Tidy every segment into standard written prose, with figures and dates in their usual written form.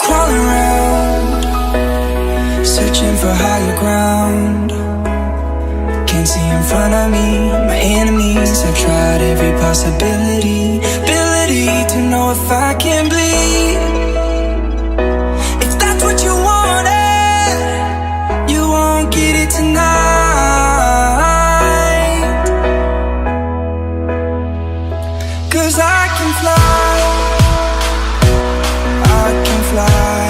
crawling around, searching for higher ground. Can't see in front of me, my enemies. I've tried every possibility, ability to know if I can bleed. If that's what you wanted, you won't get it tonight. 'Cause I can fly, I can fly.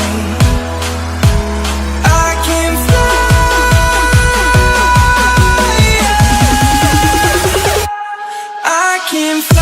Can fly.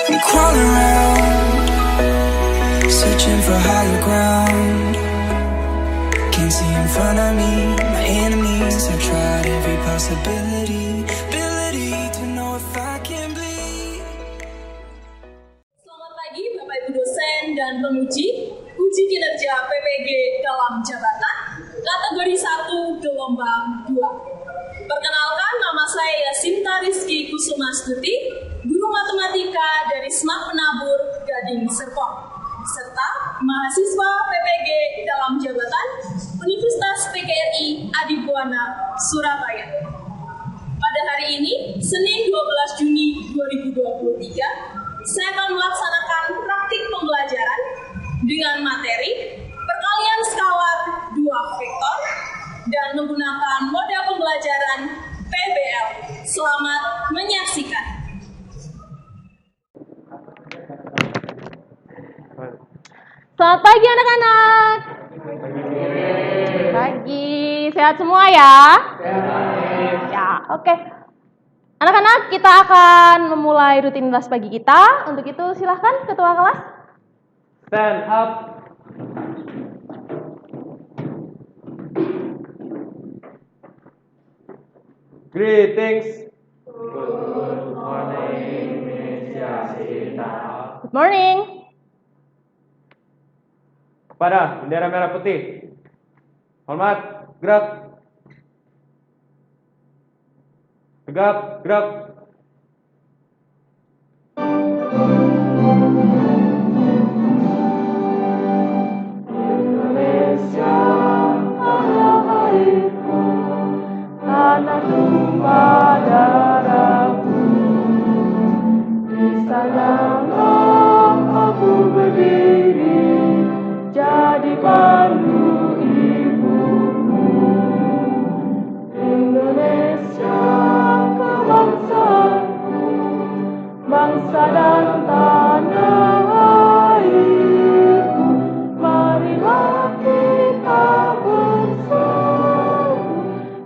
I'm crawling around, searching for higher ground. Can't see in front of me, my enemies. I've tried every possibility, ability to know if I can bleed. Selamat pagi Bapak Ibu dosen dan penguji. Uji kinerja PPG dalam jabatan kategori 1 gelombang 2. Perkenalkan, nama saya Yasinta Rizky Kusumastuti, guru matematika dari SMAK Penabur Gading Serpong, serta mahasiswa PPG dalam jabatan Universitas PGRI Adibuana, Surabaya. Pada hari ini, Senin 12 Juni 2023, saya akan melaksanakan praktik pembelajaran dengan materi perkalian skalar 2 vektor dan menggunakan model pembelajaran PBL. Selamat menyaksikan. Selamat pagi anak-anak. Pagi, sehat semua ya? Ya, oke. Anak-anak, kita akan memulai rutinitas pagi kita. Untuk itu silahkan ketua kelas. Stand up. Greetings. Good morning, Miss Yasita. Good morning. Kepada bendera merah putih. Hormat, gerak. Tegap, gerak. Indonesia, tanah airku, tanah tumpah darahku. Di sanalah aku berdiri, jadi pandu ibumu. Indonesia, kebangsaanku, bangsa dan tanah airku. Marilah kita bersatu,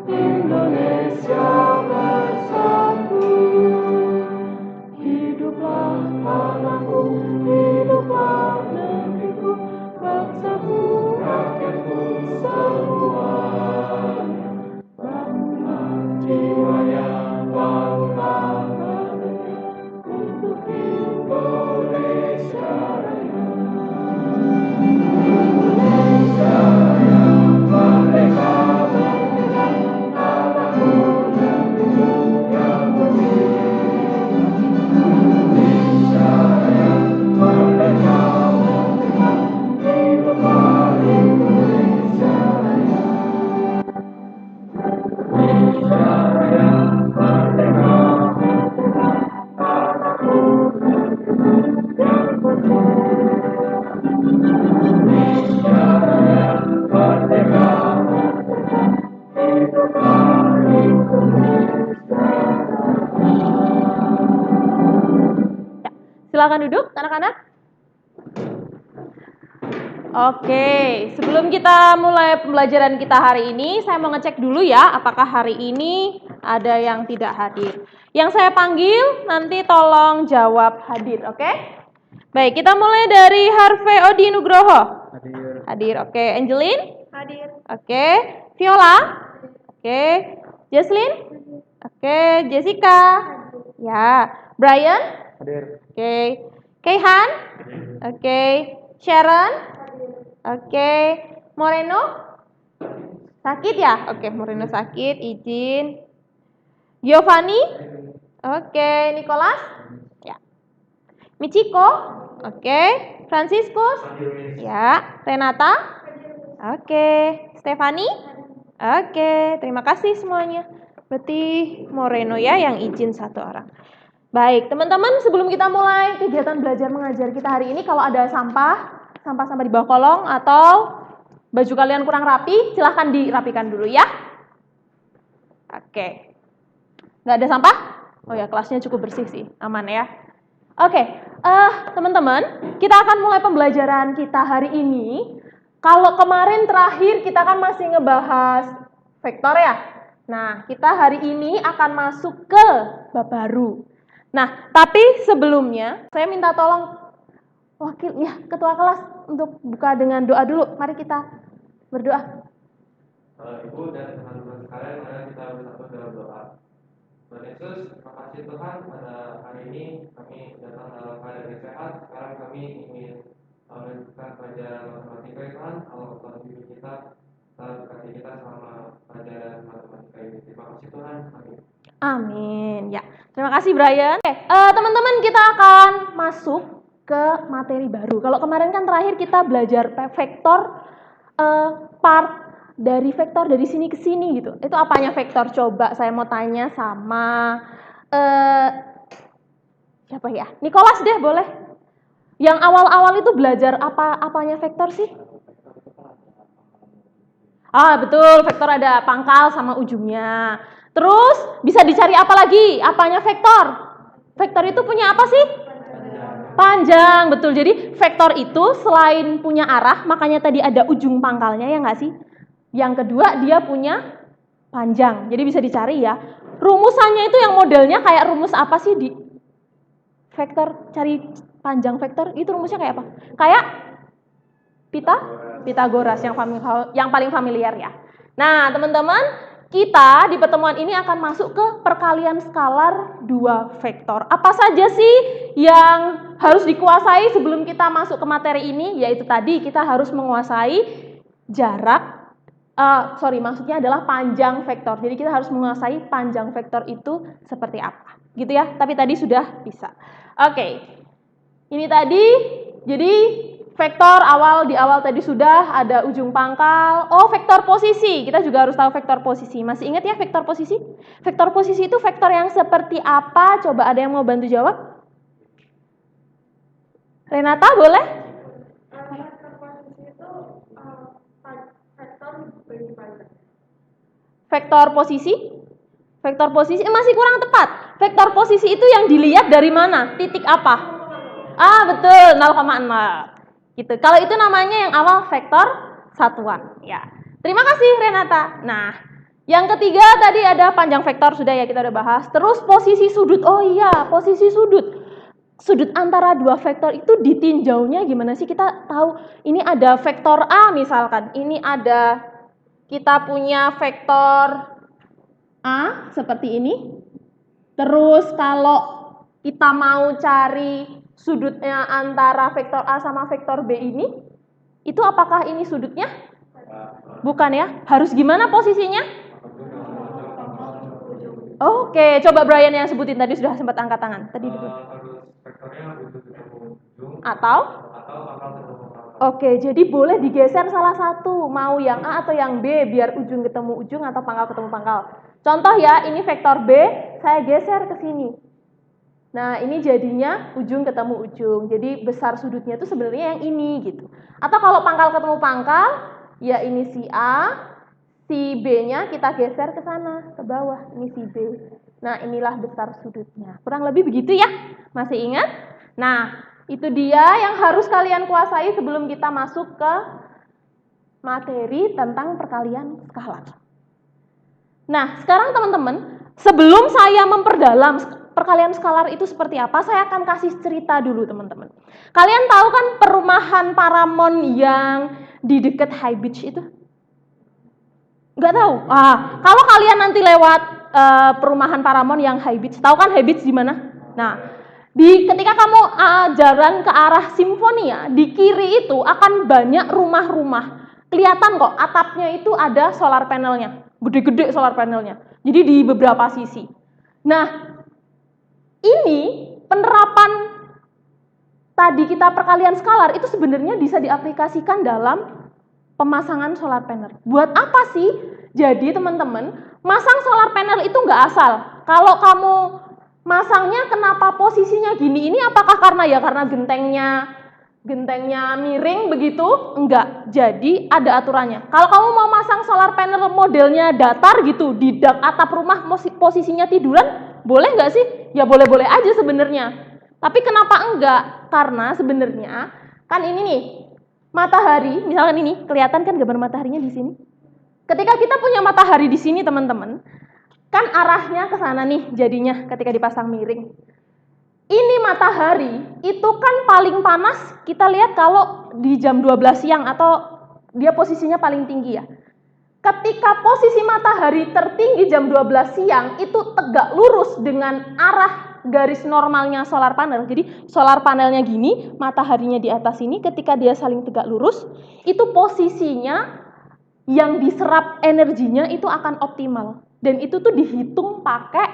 Indonesia bersatu. Hiduplah tanahku, hiduplah negeriku, bangsaku, rakyatku semuanya. Bangga jiwanya, bangga badannya, untuk Indonesia Raya. Indonesia yang merdeka, merdeka, tanahku negeriku yang bersih. Indonesia yang merdeka, merdeka, hiduplah Indonesia Raya. Indonesia yang merdeka, merdeka, tanahku negeriku yang bersih. Indonesia yang merdeka, merdeka, hiduplah Indonesia. Silakan duduk anak-anak. Oke, sebelum kita mulai pembelajaran kita hari ini, saya mau ngecek dulu ya, apakah hari ini ada yang tidak hadir. Yang saya panggil nanti tolong jawab hadir, oke? Baik, kita mulai dari Harvey Odi Nugroho. Hadir, oke. Angelin? Hadir. Oke. Viola? Oke. Jesslyn? Oke. Jessica? Ya. Brian? Hadir. Oke. Keihan? Oke. Sharon? Oke. Moreno? Sakit ya? Oke, Moreno sakit, izin. Giovanni? Oke. Nicholas? Ya. Michiko? Oke. Franciscus? Ya. Renata? Oke. Stefani? Oke. Terima kasih semuanya. Berarti Moreno ya yang izin 1 orang. Baik, teman-teman, sebelum kita mulai kegiatan belajar mengajar kita hari ini, kalau ada sampah di bawah kolong atau baju kalian kurang rapi, silahkan dirapikan dulu ya. Oke. Nggak ada sampah? Oh ya, kelasnya cukup bersih sih, aman ya. Oke, teman-teman, kita akan mulai pembelajaran kita hari ini. Kalau kemarin terakhir kita kan masih ngebahas vektor ya. Nah, kita hari ini akan masuk ke bab baru. Nah, tapi sebelumnya saya minta tolong ketua kelas untuk buka dengan doa dulu. Mari kita berdoa. Ibu dan teman-teman sekalian, mari kita bersatu dalam doa. Tuhan Yesus, terima kasih Tuhan pada hari ini kami datang dalam keadaan yang sehat. Sekarang kami ingin melanjutkan pelajaran matematika ya Tuhan. Allah Tuhan bimbing kita, Tuhan kasih kita selama pelajaran matematika ini. Terima kasih Tuhan. Amin. Amin. Ya, terima kasih Brian. Oke, teman-teman, kita akan masuk ke materi baru. Kalau kemarin kan terakhir kita belajar vektor, part dari vektor dari sini ke sini gitu. Itu apanya vektor? Coba saya mau tanya sama siapa ya? Nicholas deh, boleh. Yang awal-awal itu belajar apanya vektor sih? Ah, betul, vektor ada pangkal sama ujungnya. Terus bisa dicari apa lagi? Apanya vektor? Vektor itu punya apa sih? Panjang, betul. Jadi vektor itu selain punya arah, makanya tadi ada ujung pangkalnya ya nggak sih? Yang kedua dia punya panjang. Jadi bisa dicari ya. Rumusannya itu yang modelnya kayak rumus apa sih di vektor? Cari panjang vektor itu rumusnya kayak apa? Kayak Pitagoras yang paling familiar ya. Nah, teman-teman, kita di pertemuan ini akan masuk ke perkalian skalar 2 vektor. Apa saja sih yang harus dikuasai sebelum kita masuk ke materi ini? Yaitu tadi kita harus menguasai jarak, maksudnya adalah panjang vektor. Jadi kita harus menguasai panjang vektor itu seperti apa. Gitu ya, tapi tadi sudah bisa. Oke, ini tadi, jadi vektor di awal tadi sudah ada ujung pangkal. Oh, vektor posisi. Kita juga harus tahu vektor posisi. Masih ingat ya vektor posisi? Vektor posisi itu vektor yang seperti apa? Coba ada yang mau bantu jawab? Renata, boleh? Vektor posisi itu vektor bagi panjang. Vektor posisi? Vektor posisi masih kurang tepat. Vektor posisi itu yang dilihat dari mana? Titik apa? Ah, betul, 0,0. Gitu. Kalau itu namanya yang awal vektor satuan. Ya. Terima kasih Renata. Nah, yang ketiga tadi ada panjang vektor sudah ya kita udah bahas. Terus posisi sudut. Oh iya, posisi sudut. Sudut antara dua vektor itu ditinjaunya gimana sih? Kita tahu ini ada vektor A misalkan. Ini ada kita punya vektor A seperti ini. Terus kalau kita mau cari sudutnya antara vektor A sama vektor B ini, itu apakah ini sudutnya? Bukan ya. Harus gimana posisinya? Oke, coba Brian yang sebutin tadi sudah sempat angkat tangan. Tadi disebut. Atau? Oke, jadi boleh digeser salah satu. Mau yang A atau yang B, biar ujung ketemu ujung atau pangkal ketemu pangkal. Contoh ya, ini vektor B, saya geser ke sini. Nah, ini jadinya ujung ketemu ujung. Jadi besar sudutnya itu sebenarnya yang ini gitu. Atau kalau pangkal ketemu pangkal, ya ini si A, si B-nya kita geser ke sana, ke bawah. Ini si B. Nah, inilah besar sudutnya. Kurang lebih begitu ya? Masih ingat? Nah, itu dia yang harus kalian kuasai sebelum kita masuk ke materi tentang perkalian skalar. Nah, sekarang teman-teman, Sebelum saya memperdalam perkalian skalar itu seperti apa, saya akan kasih cerita dulu teman-teman. Kalian tahu kan perumahan Paramount yang di dekat High Beach itu? Nggak tahu? Kalau kalian nanti lewat perumahan Paramount yang High Beach, tahu kan High Beach di mana? Nah, ketika kamu jalan ke arah Simfonia, di kiri itu akan banyak rumah-rumah. Kelihatan kok atapnya itu ada solar panelnya, gede-gede solar panelnya. Jadi di beberapa sisi. Nah, ini penerapan tadi kita perkalian skalar itu sebenarnya bisa diaplikasikan dalam pemasangan solar panel. Buat apa sih? Jadi teman-teman, masang solar panel itu nggak asal. Kalau kamu masangnya kenapa posisinya gini? Ini apakah karena gentengnya miring begitu? Enggak. Jadi ada aturannya. Kalau kamu mau masang solar panel modelnya datar gitu di atap rumah posisinya tiduran, boleh nggak sih? Ya boleh-boleh aja sebenarnya. Tapi kenapa enggak? Karena sebenarnya kan ini nih matahari, misalkan ini kelihatan kan gambar mataharinya di sini. Ketika kita punya matahari di sini teman-teman, kan arahnya ke sana nih jadinya ketika dipasang miring. Ini matahari itu kan paling panas kita lihat kalau di jam 12 siang atau dia posisinya paling tinggi ya. Ketika posisi matahari tertinggi jam 12 siang itu tegak lurus dengan arah garis normalnya solar panel. Jadi solar panelnya gini, mataharinya di atas ini, ketika dia saling tegak lurus, itu posisinya yang diserap energinya itu akan optimal. Dan itu tuh dihitung pakai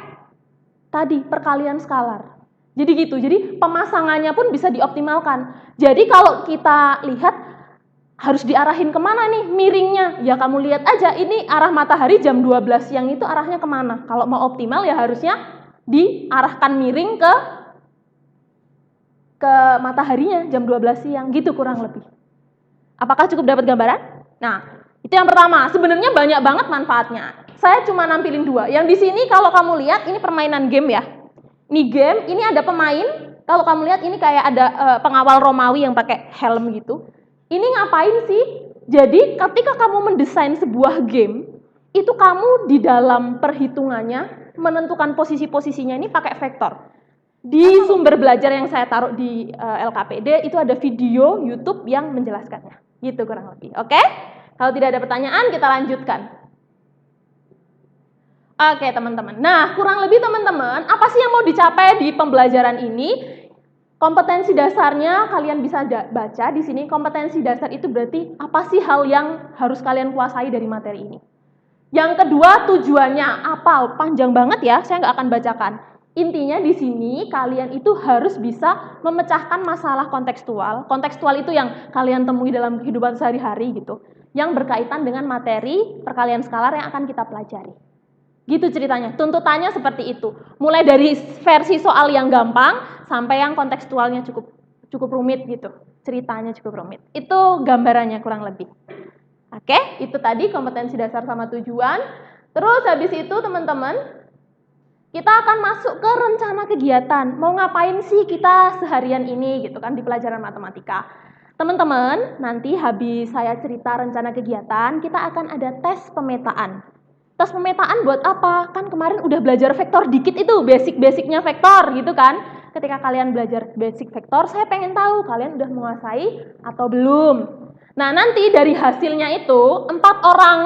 tadi perkalian skalar. Jadi gitu, jadi pemasangannya pun bisa dioptimalkan. Jadi kalau kita lihat harus diarahin kemana nih miringnya? Ya kamu lihat aja, ini arah matahari jam 12 siang itu arahnya kemana? Kalau mau optimal ya harusnya diarahkan miring ke mataharinya jam 12 siang, gitu kurang lebih. Apakah cukup dapat gambaran? Nah, itu yang pertama. Sebenarnya banyak banget manfaatnya. Saya cuma nampilin dua. Yang di sini kalau kamu lihat ini permainan game ya. Ini game, ini ada pemain. Kalau kamu lihat ini kayak ada pengawal Romawi yang pakai helm gitu. Ini ngapain sih? Jadi ketika kamu mendesain sebuah game, itu kamu di dalam perhitungannya menentukan posisi-posisinya ini pakai vektor. Di sumber belajar yang saya taruh di LKPD itu ada video YouTube yang menjelaskannya. Gitu kurang lebih. Oke? Kalau tidak ada pertanyaan, kita lanjutkan. Oke, teman-teman. Nah, kurang lebih teman-teman, apa sih yang mau dicapai di pembelajaran ini? Kompetensi dasarnya kalian bisa baca di sini. Kompetensi dasar itu berarti apa sih hal yang harus kalian kuasai dari materi ini. Yang kedua, tujuannya apa? Panjang banget ya, saya nggak akan bacakan. Intinya di sini kalian itu harus bisa memecahkan masalah kontekstual. Kontekstual itu yang kalian temui dalam kehidupan sehari-hari gitu, yang berkaitan dengan materi perkalian skalar yang akan kita pelajari. Gitu ceritanya. Tuntutannya seperti itu. Mulai dari versi soal yang gampang sampai yang kontekstualnya cukup rumit gitu. Ceritanya cukup rumit. Itu gambarannya kurang lebih. Oke, itu tadi kompetensi dasar sama tujuan. Terus habis itu teman-teman, kita akan masuk ke rencana kegiatan. Mau ngapain sih kita seharian ini gitu kan di pelajaran matematika. Teman-teman, nanti habis saya cerita rencana kegiatan, kita akan ada tes pemetaan. Tes pemetaan buat apa? Kan kemarin udah belajar vektor dikit itu, basic-basicnya vektor gitu kan. Ketika kalian belajar basic vektor, saya pengen tahu kalian udah menguasai atau belum. Nah, nanti dari hasilnya itu, 4 orang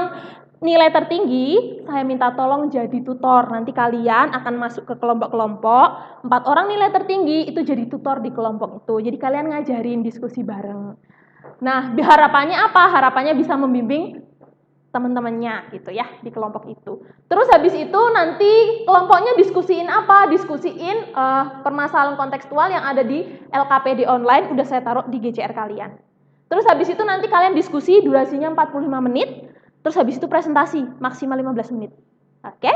nilai tertinggi, saya minta tolong jadi tutor. Nanti kalian akan masuk ke kelompok-kelompok, 4 orang nilai tertinggi itu jadi tutor di kelompok itu. Jadi kalian ngajarin diskusi bareng. Nah, harapannya apa? Harapannya bisa membimbing teman-temannya gitu ya di kelompok itu. Terus habis itu nanti kelompoknya diskusiin apa? Diskusiin permasalahan kontekstual yang ada di LKPD online, udah saya taruh di GCR kalian. Terus habis itu nanti kalian diskusi durasinya 45 menit, terus habis itu presentasi maksimal 15 menit. Oke?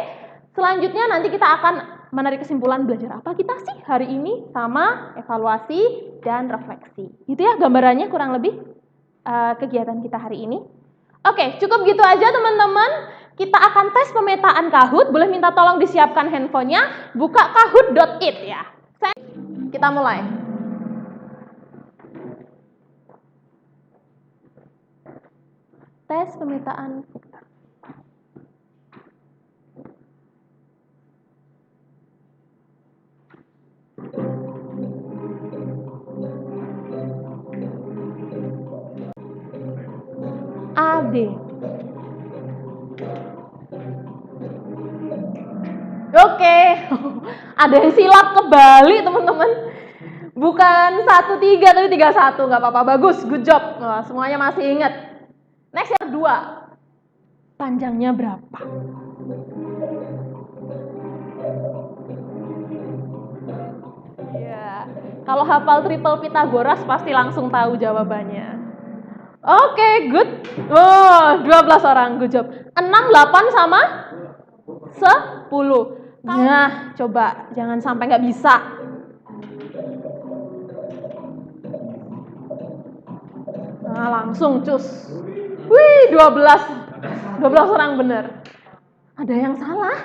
Selanjutnya nanti kita akan menarik kesimpulan belajar apa kita sih hari ini sama evaluasi dan refleksi. Gitu ya gambarannya kurang lebih kegiatan kita hari ini. Oke, cukup gitu aja teman-teman. Kita akan tes pemetaan Kahoot. Boleh minta tolong disiapkan handphonenya. Buka kahoot.it ya. Kita mulai. Tes pemetaan vektor. AD. Oke, ada yang silap kebalik teman-teman. Bukan 1-3 tapi 3-1, nggak apa-apa, bagus, good job. Wah, semuanya masih ingat. Next yang kedua, panjangnya berapa? Iya, kalau hafal triple Pythagoras pasti langsung tahu jawabannya. Oke, good. Oh, 12 orang, good job. 6, 8 sama 10. Nah, coba jangan sampai nggak bisa. Nah, langsung cus. Wih, 12 orang bener. Ada yang salah.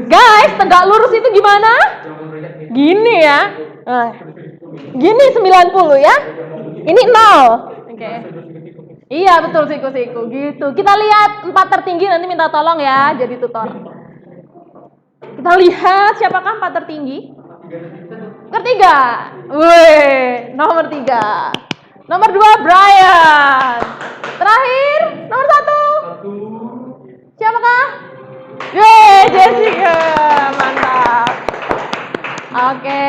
Guys, tegak lurus itu gimana? Gini ya. Nah, gini 90 ya. Ini 0. Oke. Iya, betul, siku-siku gitu. Kita lihat 4 tertinggi, nanti minta tolong ya jadi tutor. Kita lihat siapakah 4 tertinggi? Ketiga. Wih, nomor 3. Nomor 2 Brian. Terakhir nomor 1. Siapakah? Yeay, Jessica. Mantap. Oke.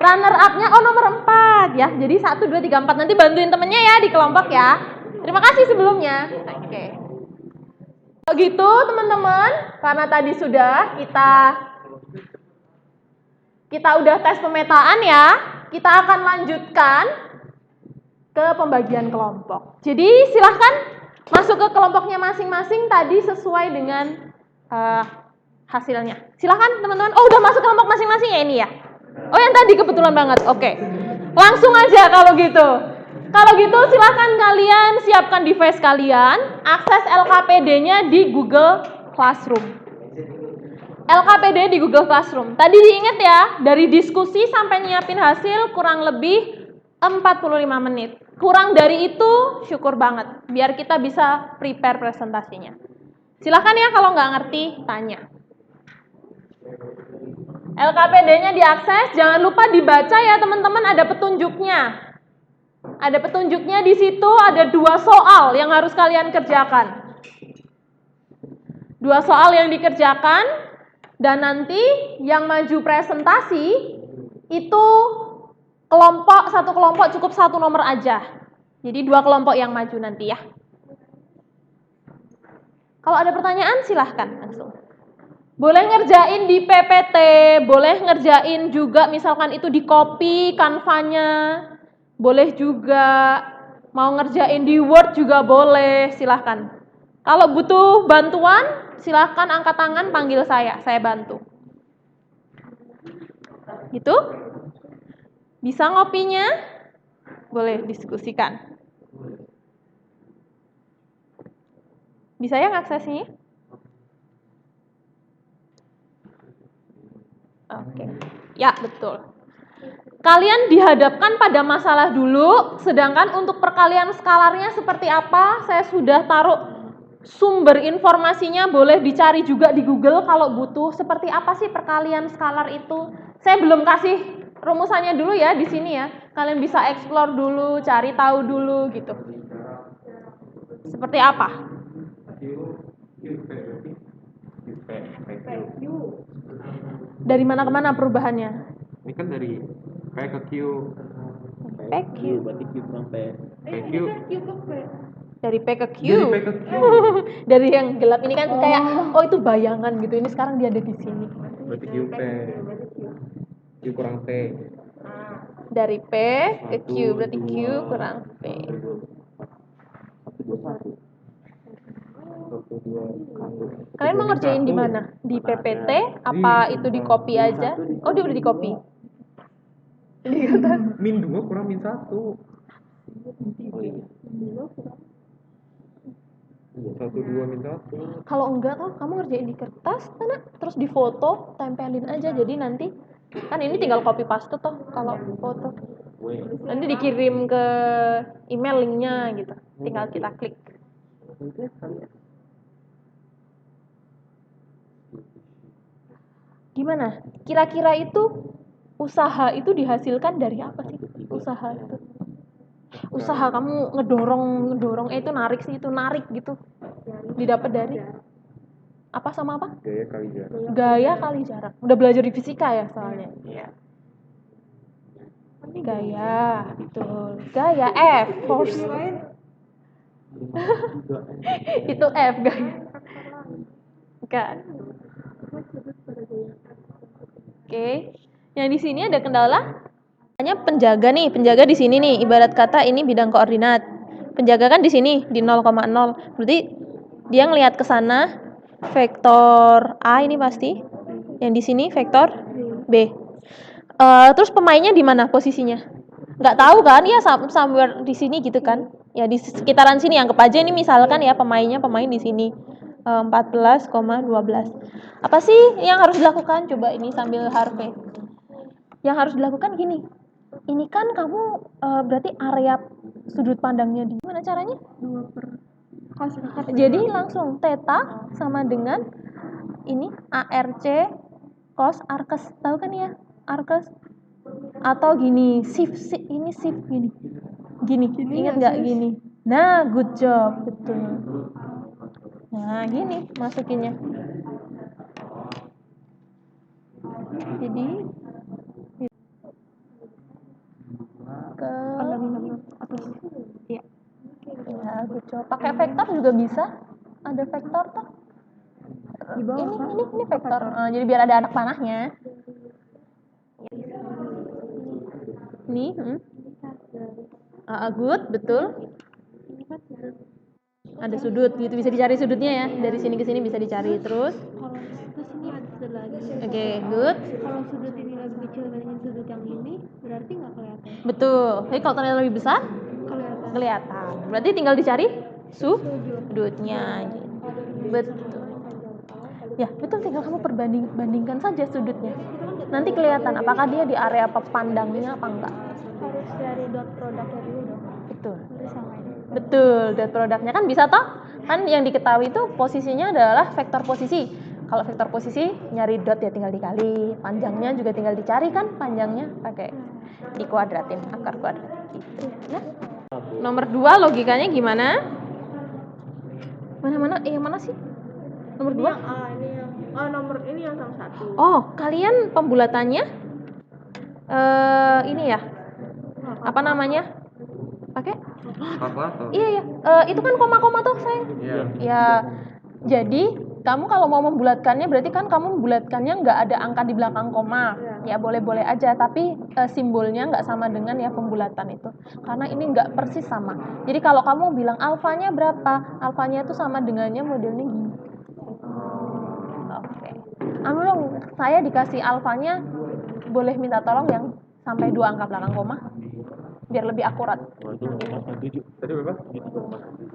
Runner up-nya nomor 4 ya. Jadi 1 2 3 4. Nanti bantuin temennya ya di kelompok ya. Terima kasih sebelumnya. Oke. Kalau gitu teman-teman, karena tadi sudah kita udah tes pemetaan ya, kita akan lanjutkan ke pembagian kelompok. Jadi silahkan masuk ke kelompoknya masing-masing tadi sesuai dengan hasilnya. Silahkan teman-teman. Oh, udah masuk kelompok masing-masing ya ini ya? Oh, yang tadi kebetulan banget. Oke. Langsung aja kalau gitu. Kalau gitu silahkan kalian siapkan device kalian, akses LKPD-nya di Google Classroom. LKPD di Google Classroom. Tadi diingat ya, dari diskusi sampai nyiapin hasil kurang lebih 45 menit. Kurang dari itu syukur banget, biar kita bisa prepare presentasinya. Silahkan ya kalau nggak ngerti, tanya. LKPD-nya diakses, jangan lupa dibaca ya teman-teman, ada petunjuknya. Ada petunjuknya di situ, ada 2 soal yang harus kalian kerjakan. 2 soal yang dikerjakan, dan nanti yang maju presentasi itu satu kelompok cukup 1 nomor aja. Jadi 2 kelompok yang maju nanti ya. Kalau ada pertanyaan silahkan langsung. Boleh ngerjain di PPT, boleh ngerjain juga misalkan itu di copy Canva-nya, boleh juga mau ngerjain di Word juga boleh, silahkan. Kalau butuh bantuan, silahkan angkat tangan panggil saya bantu. Gitu? Bisa ngopinya? Boleh diskusikan. Bisa ya ngaksesnya? Oke. Ya, betul. Kalian dihadapkan pada masalah dulu, sedangkan untuk perkalian skalarnya seperti apa, saya sudah taruh sumber informasinya, boleh dicari juga di Google kalau butuh. Seperti apa sih perkalian skalar itu? Saya belum kasih rumusannya dulu ya di sini ya. Kalian bisa explore dulu, cari tahu dulu gitu. Seperti apa? Dari mana ke mana perubahannya? Ini kan dari P ke Q. PQ. Berarti Q kurang P. PQ. Dari P ke Q. Dari P ke Q. Dari yang gelap ini kan kayak itu bayangan gitu. Ini sekarang dia ada di sini. Berarti Q P. Q kurang P. Dari P ke Q, berarti Q kurang P. 1, 2, 1. Kalian mau ngerjain di mana? Di PPT? Apa itu di copy aja? Oh, dia udah di copy. Min 2 kurang min 1. 1, 2 min 1. Kalau enggak tuh kamu ngerjain di kertas, terus di foto, tempelin aja. Jadi nanti kan ini tinggal copy paste tuh kalau foto. Nanti dikirim ke email linknya gitu. Tinggal kita klik. Gimana? Kira-kira itu usaha itu dihasilkan dari apa sih? Usaha itu. Usaha kamu ngedorong itu narik sih, itu narik gitu. Didapat dari apa sama apa? Gaya kali jarak. Gaya kali jarak. Udah belajar di fisika ya soalnya. Iya. Gaya, betul. Gaya F, force. Itu F gaya. Kan. Oke. Yang di sini ada kendala. Hanya penjaga nih, penjaga di sini nih. Ibarat kata ini bidang koordinat. Penjaga kan di sini di 0,0. Berarti dia ngelihat ke sana vektor A ini pasti. Yang di sini vektor B. Terus pemainnya di mana posisinya? Nggak tahu kan? Ya somewhere di sini gitu kan? Ya di sekitaran sini. Anggap aja ini misalkan ya pemain di sini 14,12. Apa sih yang harus dilakukan? Coba ini sambil Harvey. Yang harus dilakukan gini. Ini kan kamu berarti area sudut pandangnya di mana caranya? 2/cos. Jadi langsung theta sama dengan ini ARC cos arkes. Tahu kan ya? Arkes atau gini shift ini shift gini ingat nggak gini? Nah, good job, betul. Nah, gini masukinnya. Jadi ke atas. Iya. Ya, good job. Pakai vektor juga bisa. Ada vektor tuh. Di bawah. Ini vektor. Jadi biar ada anak panahnya. Nih, good, betul. Ada sudut, gitu bisa dicari sudutnya ya. Dari sini ke sini bisa dicari terus. Kalau terus ini ada lagi. Oke, good. Kalau sudut ini lebih kecil dari sudut yang ini, berarti nggak kelihatan. Betul. Jadi kalau ternyata lebih besar, Kelihatan. kelihatan. Berarti tinggal dicari sudutnya. Betul. Ya, betul, tinggal kamu bandingkan saja sudutnya. Nanti kelihatan apakah dia di area pandangnya apa enggak. Harus dari dot produknya dulu dong. Betul. Nanti sama ini. Betul, dot produknya kan bisa toh? Kan yang diketahui itu posisinya adalah vektor posisi. Kalau vektor posisi nyari dot ya tinggal dikali, panjangnya juga tinggal dicari kan, panjangnya pakai dikuadratin, akar kuadrat gitu. Nah, nomor 2 logikanya gimana? Mana? Yang mana sih? Nomor 2? Nomor ini yang sama satu. Oh, kalian pembulatannya ini ya. Apa namanya? Pakai? Kalkulator. Iya. Itu kan koma-koma tuh, sayang. Iya. Ya. Jadi, kamu kalau mau membulatkannya berarti kan kamu membulatkannya nggak ada angka di belakang koma. Ya boleh-boleh aja, tapi simbolnya nggak sama dengan ya pembulatan itu. Karena ini nggak persis sama. Jadi kalau kamu bilang alfanya berapa? Alfanya itu sama dengannya modelnya gini. Oke. Dong, saya dikasih alfanya, boleh minta tolong yang sampai 2 angka belakang koma, biar lebih akurat. Tadi berapa?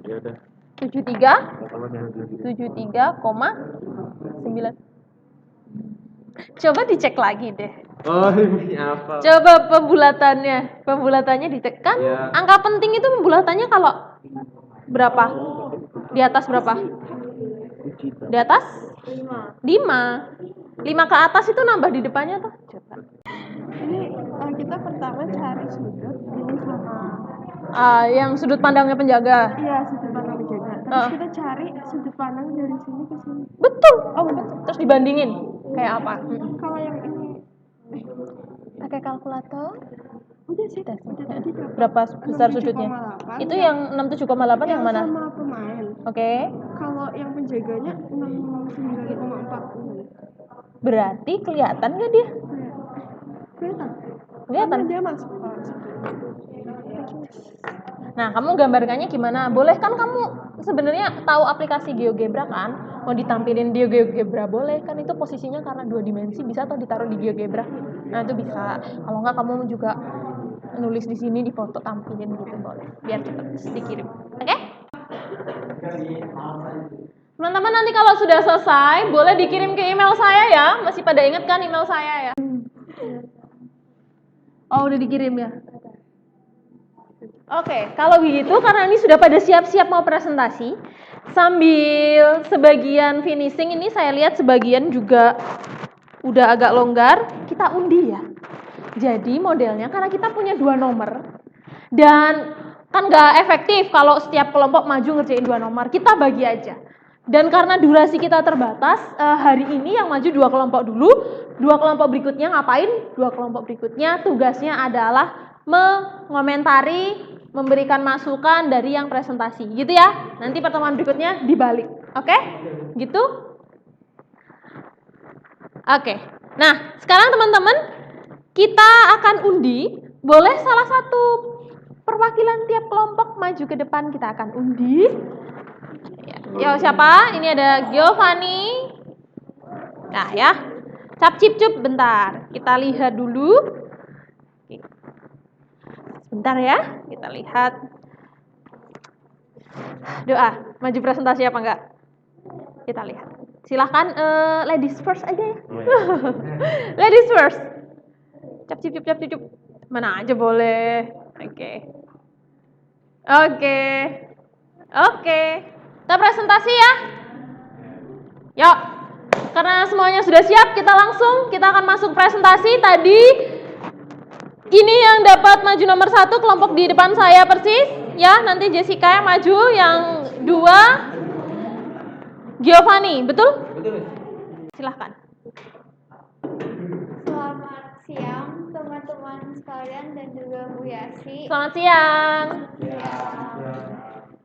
Ya udah. 73,9. Coba dicek lagi deh. Oh, ini apa? Coba pembulatannya dicek kan? Ya. Angka penting itu pembulatannya kalau berapa? Di atas berapa? Di atas 5 ke atas itu nambah di depannya tuh. Coba. Ini kita pertama cari sudut ini sama. Yang sudut pandangnya penjaga. Iya, sudut pandang penjaga. Terus kita cari sudut pandang dari sini ke sini. Betul. Terus dibandingin kayak apa? Kalau yang ini Pakai kalkulator. udah sih tadi Berapa besar sudutnya? 67,8. Itu yang 67,8 yang mana? Sama pemain. Oke. Kalau yang penjaganya 69,4. Berarti kelihatan nggak dia? Kelihatan. Kelihatan. Dia masuk. Nah, kamu gambarkannya gimana? Boleh kan kamu sebenarnya tahu aplikasi GeoGebra kan? Mau ditampilin di GeoGebra boleh kan, itu posisinya karena 2 dimensi bisa atau ditaruh di GeoGebra. Nah, itu bisa. Kalau nggak kamu juga nulis di sini di foto tampilin gitu boleh. Biar cepet dikirim. Oke? Teman-teman nanti kalau sudah selesai boleh dikirim ke email saya ya. Masih pada inget kan email saya ya? Oh, udah dikirim ya? Oke, kalau begitu karena ini sudah pada siap-siap mau presentasi, sambil sebagian finishing ini saya lihat sebagian juga udah agak longgar, kita undi ya. Jadi modelnya karena kita punya 2 nomor dan Kan nggak efektif kalau setiap kelompok maju ngerjain 2 nomor. Kita bagi aja. Dan karena durasi kita terbatas, hari ini yang maju 2 kelompok dulu, 2 kelompok berikutnya ngapain? 2 kelompok berikutnya tugasnya adalah mengomentari, memberikan masukan dari yang presentasi, gitu ya. Nanti pertemuan berikutnya dibalik, oke? Gitu? Oke. Nah, sekarang teman-teman kita akan undi. Boleh salah satu perwakilan tiap kelompok maju ke depan, kita akan undi. Ya, siapa? Ini ada Giovanni. Nah ya, cap cip cup bentar. Kita lihat dulu. Bentar ya, kita lihat. Doa, maju presentasi apa enggak? Kita lihat. Silahkan ladies first aja ya. Ladies first. Cap cip cup. Mana aja boleh. Oke. Kita presentasi ya. Yuk. Karena semuanya sudah siap, kita akan masuk presentasi. Tadi ini yang dapat maju nomor 1 kelompok di depan saya persis. Ya, nanti Jessica yang maju, yang 2 Giovanni, betul? Silahkan. Selamat siang teman-teman sekalian dan juga Bu Yasi. Selamat siang.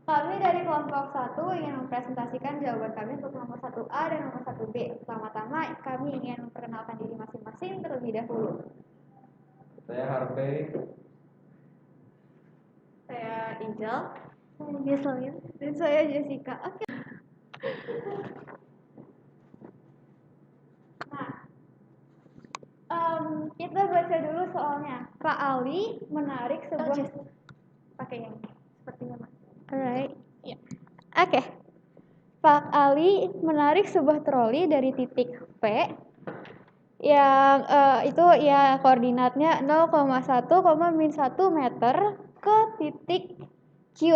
Kami dari kelompok 1 ingin mempresentasikan jawaban kami untuk nomor 1A dan nomor 1B. Pertama-tama kami ingin memperkenalkan diri masing-masing terlebih dahulu. Saya Harvey. Saya Angel. Saya Jesselyn. Dan saya Jessica. Oke. Nah, kita baca dulu soalnya. Pak Ali menarik sebuah pakai yang sepertinya Mas. Alright. Ya. Oke. Pak Ali menarik sebuah troli dari titik P yang itu ya koordinatnya 0,1, -1 meter ke titik Q.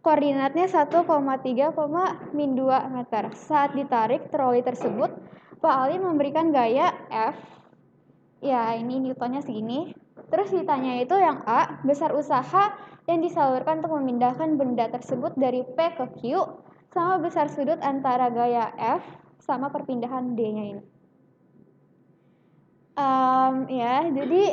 Koordinatnya 1,3, -2 meter. Saat ditarik troli tersebut, Pak Ali memberikan gaya F. Ya, ini Newtonnya segini. Terus ditanya itu yang A, besar usaha yang disalurkan untuk memindahkan benda tersebut dari P ke Q sama besar sudut antara gaya F sama perpindahan D-nya ini. Ya, jadi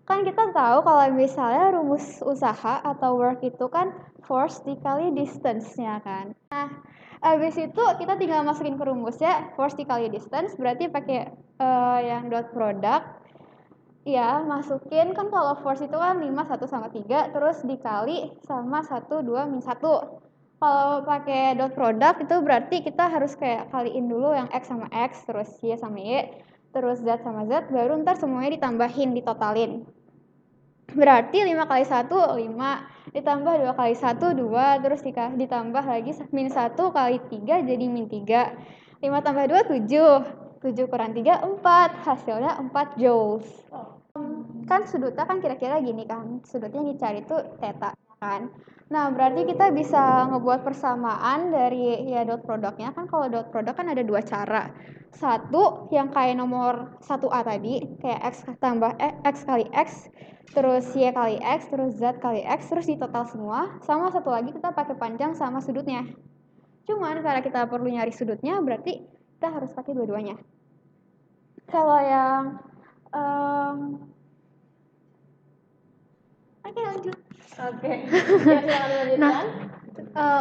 kan kita tahu kalau misalnya rumus usaha atau work itu kan force dikali distance-nya kan. Nah, habis itu kita tinggal masukin ke rumusnya force dikali distance, berarti pakai yang dot product. Ya, masukin kan kalau force itu kan 5, 1 sama 3, terus dikali sama 1, 2, min 1. Kalau pakai dot product itu berarti kita harus kayak kaliin dulu yang X sama X, terus Y sama Y, terus Z sama Z, baru ntar semuanya ditambahin, ditotalin. Berarti 5 kali 1, 5, ditambah 2 kali 1, 2, terus ditambah lagi min 1 kali 3 jadi min 3. 5 tambah 2, 7. 7 kurang 3, 4. Hasilnya 4 joules. Kan sudutnya kan kira-kira gini kan. Sudutnya yang dicari itu theta kan. Nah, berarti kita bisa ngebuat persamaan dari ya dot produknya. Kan kalau dot produk kan ada 2 cara. Satu yang kayak nomor 1A tadi, kayak X tambah X kali X, terus Y kali X, terus Z kali X, terus ditotal semua. Sama satu lagi kita pakai panjang sama sudutnya. Cuman karena kita perlu nyari sudutnya, berarti kita harus pakai dua-duanya. Kalau yang oke, lanjut. Oke. Ya, silakan dilanjutkan.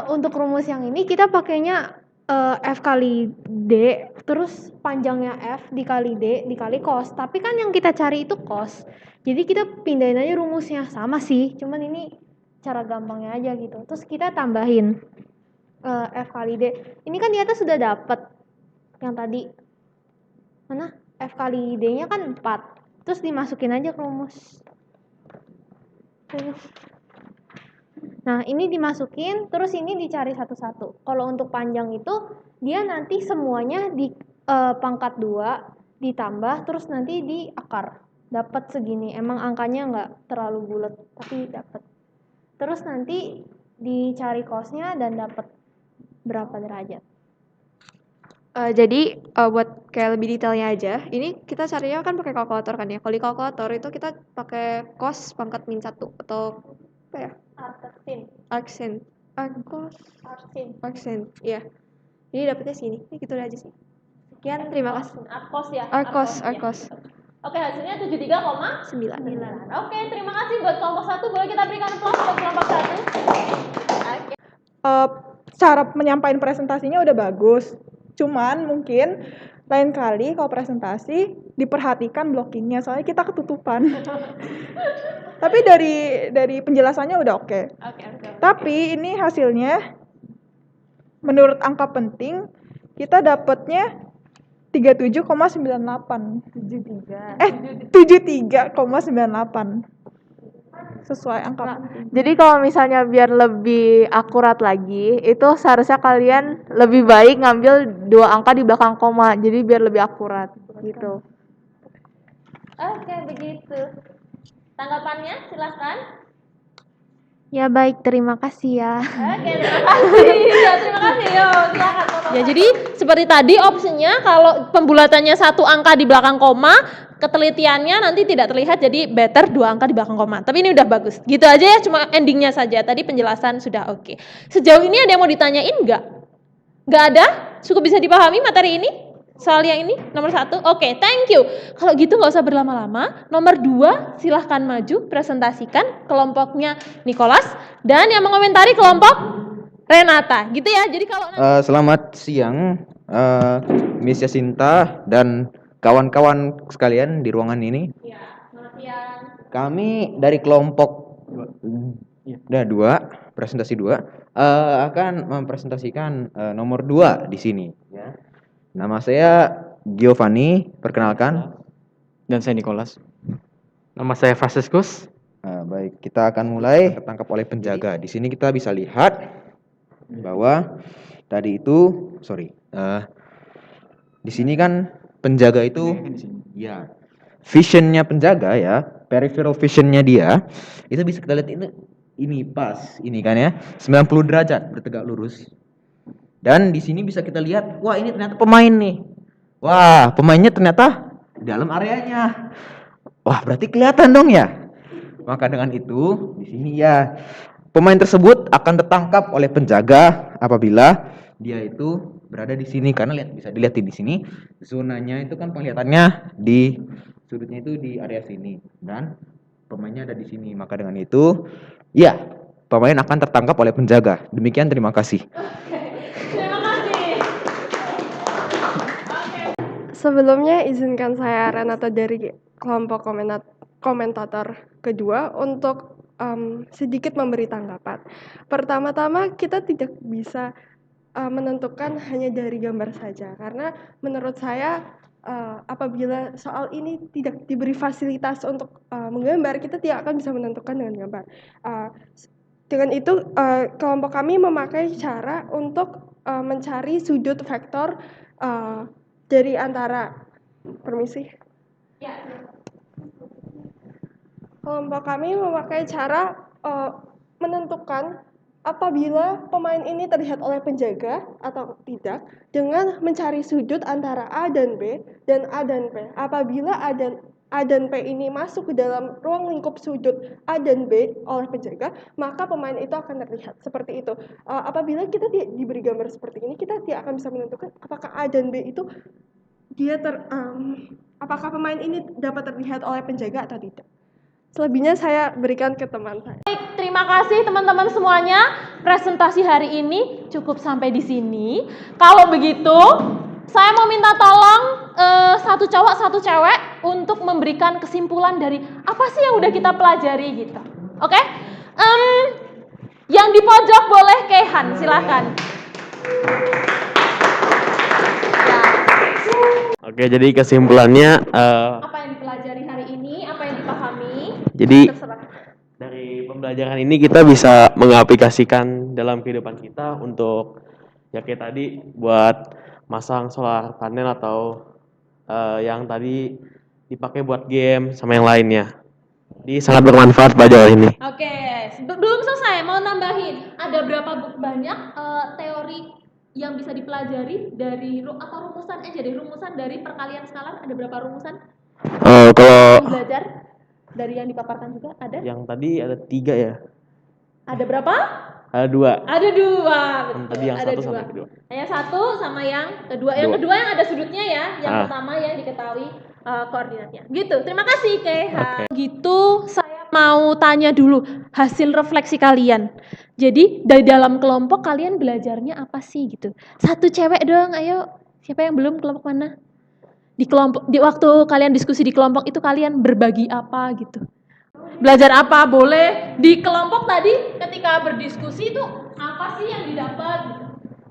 Untuk rumus yang ini kita pakainya F kali D, terus panjangnya F dikali D dikali cos. Tapi kan yang kita cari itu cos. Jadi kita pindahin aja rumusnya, sama sih, cuman ini cara gampangnya aja gitu. Terus kita tambahin F kali D. Ini kan di atas sudah dapat yang tadi. Mana? F kali D-nya kan 4. Terus dimasukin aja ke rumus. Nah, ini dimasukin, terus ini dicari satu-satu. Kalau untuk panjang itu, dia nanti semuanya di pangkat 2, ditambah, terus nanti di akar. Dapat segini. Emang angkanya nggak terlalu bulat, tapi dapat. Terus nanti dicari cosnya dan dapat berapa derajat. Jadi buat kayak lebih detailnya aja, ini kita carinya kan pakai kalkulator kan ya. Kalau di kalkulator itu kita pakai cos pangkat min 1 atau apa ya? Aksen. Akos. Aksen. Iya. Jadi dapetnya sini. Ini gitu aja sih. Sekian, terima kasih. Arkos ya? Arkos, ya. Arkos. Oke, hasilnya 73,9. 9. Oke, terima kasih buat kelompok 1. Boleh kita berikan aplaus buat kelompok 1? Oke. Cara menyampaikan presentasinya udah bagus. Cuman mungkin lain kali kalau presentasi diperhatikan blockingnya, soalnya kita ketutupan. Tapi dari penjelasannya udah oke. Oke. Tapi ini hasilnya menurut angka penting kita dapatnya 37,98. 73,98. Sesuai angka penting. Jadi kalau misalnya biar lebih akurat lagi, itu seharusnya kalian lebih baik ngambil 2 angka di belakang koma. Jadi biar lebih akurat gitu. Oke, begitu. Tanggapannya silahkan. Ya baik, terima kasih ya. Oke, terima kasih. Ya, terima kasih. Yo, silakan. Ya, jadi seperti tadi opsinya kalau pembulatannya 1 angka di belakang koma, ketelitiannya nanti tidak terlihat, jadi better 2 angka di belakang koma. Tapi ini udah bagus. Gitu aja ya, cuma endingnya saja. Tadi penjelasan sudah oke. Sejauh ini ada yang mau ditanyain nggak? Nggak ada? Cukup bisa dipahami materi ini? Soal yang ini, nomor 1. Oke, thank you. Kalau gitu nggak usah berlama-lama. Nomor 2, silahkan maju, presentasikan kelompoknya Nicholas. Dan yang mengomentari kelompok Renata. Gitu ya, jadi kalau Selamat siang, Miss Yasinta dan kawan-kawan sekalian di ruangan ini. Ya, selamat siang. Kami dari kelompok 2, presentasi 2, akan mempresentasikan nomor 2 di sini. Ya. Nama saya Giovanni, perkenalkan. Dan saya Nicholas. Nama saya Franciscus. Baik, kita akan mulai. Tertangkap oleh penjaga. Di sini kita bisa lihat bahwa tadi itu, di sini kan penjaga itu, ya, visionnya penjaga ya, peripheral visionnya dia, itu bisa kita lihat ini pas, ini kan ya, 90 derajat bertegak lurus. Dan di sini bisa kita lihat, wah ini ternyata pemain nih. Wah, pemainnya ternyata di dalam areanya. Wah, berarti kelihatan dong ya. Maka dengan itu, di sini ya, pemain tersebut akan tertangkap oleh penjaga apabila dia itu berada di sini, karena bisa dilihat di sini zonanya itu kan penglihatannya di sudutnya itu di area sini dan pemainnya ada di sini. Maka dengan itu, ya, pemain akan tertangkap oleh penjaga. Demikian, terima kasih. Terima kasih. Sebelumnya izinkan saya Renata dari kelompok komentator kedua untuk sedikit memberi tanggapan. Pertama-tama kita tidak bisa menentukan hanya dari gambar saja, karena menurut saya apabila soal ini tidak diberi fasilitas untuk menggambar, kita tidak akan bisa menentukan dengan gambar. Dengan itu kelompok kami memakai cara untuk mencari sudut vektor dari antara, permisi. Ya. Kelompok kami memakai cara menentukan apabila pemain ini terlihat oleh penjaga atau tidak dengan mencari sudut antara A dan B dan A dan P. Apabila A dan P ini masuk ke dalam ruang lingkup sudut A dan B oleh penjaga, maka pemain itu akan terlihat seperti itu. Apabila kita diberi gambar seperti ini, kita tidak akan bisa menentukan apakah A dan B itu apakah pemain ini dapat terlihat oleh penjaga atau tidak. Selebihnya saya berikan ke teman saya. Baik, terima kasih teman-teman semuanya. Presentasi hari ini cukup sampai di sini. Kalau begitu, saya mau minta tolong satu cowok satu cewek untuk memberikan kesimpulan dari apa sih yang udah kita pelajari gitu. Oke? Yang di pojok boleh Kehan, silakan. Oke, jadi kesimpulannya Apa yang dipelajari hari ini, apa yang dipahami? jadi Terserah. dari pembelajaran ini kita bisa mengaplikasikan dalam kehidupan kita untuk ya kayak tadi buat masang solar panel atau yang tadi dipakai buat game sama yang lainnya. Jadi sangat bermanfaat pelajaran ini. Oke, belum selesai, mau nambahin. Ada berapa banyak teori yang bisa dipelajari dari atau rumusan aja deh, rumusan dari perkalian skalar, ada berapa rumusan? Kalau Yang belajar dari yang dipaparkan juga ada? yang tadi ada 3 ya. Ada berapa? Ada 2. Ada 2. Yang tadi yang Ada 1 sama 2. yang kedua. Yang 1 sama yang kedua. Yang kedua yang ada sudutnya ya. Yang pertama yang diketahui koordinatnya. Gitu. Terima kasih, Keha. Gitu saya mau tanya dulu hasil refleksi kalian. Jadi dari dalam kelompok kalian belajarnya apa sih gitu? Satu cewek dong, ayo. Siapa yang belum, kelompok mana? Di kelompok, di waktu kalian diskusi di kelompok itu kalian berbagi apa gitu? Belajar apa? Boleh. Di kelompok tadi ketika berdiskusi itu apa sih yang didapat gitu?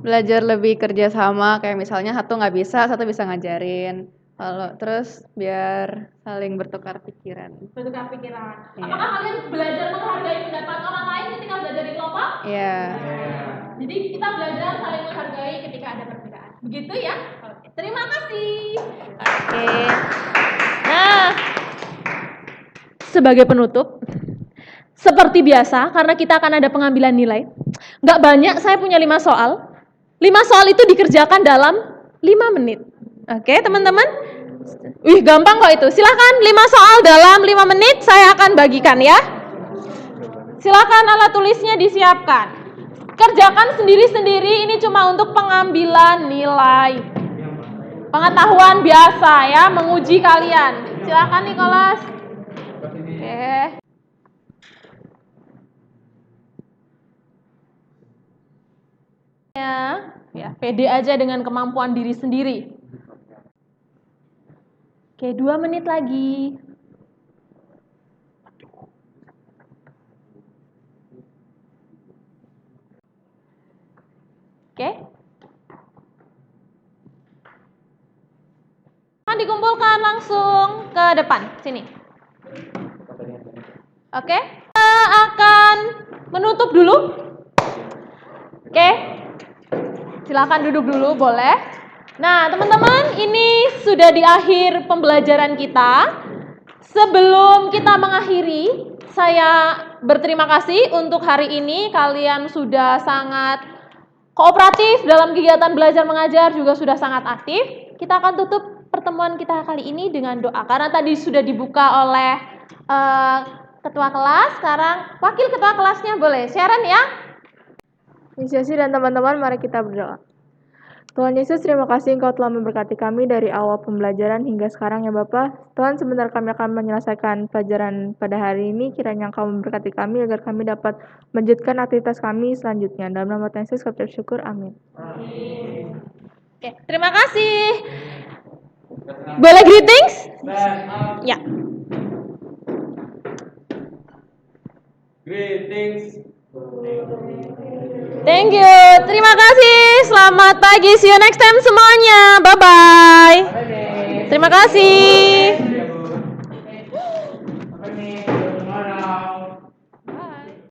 Belajar lebih kerjasama, kayak misalnya satu nggak bisa, satu bisa ngajarin. Kalau terus biar saling bertukar pikiran. Bertukar pikiran. Iya. Apakah kalian belajar menghargai pendapat orang lain ketika belajar di kelompok? Iya. Jadi kita belajar saling menghargai ketika ada perbedaan. Begitu ya? Oke. Terima kasih. Oke. Nah, sebagai penutup, seperti biasa, karena kita akan ada pengambilan nilai. Nggak banyak, saya punya 5 soal. 5 soal itu dikerjakan dalam 5 menit. Oke, teman-teman? Wih, gampang kok itu. Silahkan 5 soal dalam 5 menit saya akan bagikan ya. Silahkan alat tulisnya disiapkan. Kerjakan sendiri-sendiri, ini cuma untuk pengambilan nilai. Pengetahuan biasa ya, menguji kalian. Silahkan Nicholas. Oke. Ya, pede aja dengan kemampuan diri sendiri. Oke, 2 menit lagi. Oke. Akan dikumpulkan langsung ke depan, sini. Oke, kita akan menutup dulu. Oke, silakan duduk dulu, boleh. Nah, teman-teman, ini sudah di akhir pembelajaran kita. Sebelum kita mengakhiri, saya berterima kasih untuk hari ini. Kalian sudah sangat kooperatif dalam kegiatan belajar mengajar, juga sudah sangat aktif. Kita akan tutup pertemuan kita kali ini dengan doa. Karena tadi sudah dibuka oleh ketua kelas, sekarang wakil ketua kelasnya boleh. Sharon ya. Yesus dan teman-teman, mari kita berdoa. Tuhan Yesus, terima kasih Engkau telah memberkati kami dari awal pembelajaran hingga sekarang ya Bapa. Tuhan, sebentar kami akan menyelesaikan pelajaran pada hari ini. Kiranya Engkau memberkati kami agar kami dapat melanjutkan aktivitas kami selanjutnya. Dalam nama Tuhan Yesus, kami bersyukur. Amin. Oke, terima kasih. Boleh greetings? Ya. Greetings. Thank you. Terima kasih. Selamat pagi. See you next time semuanya. Bye-bye. Terima kasih.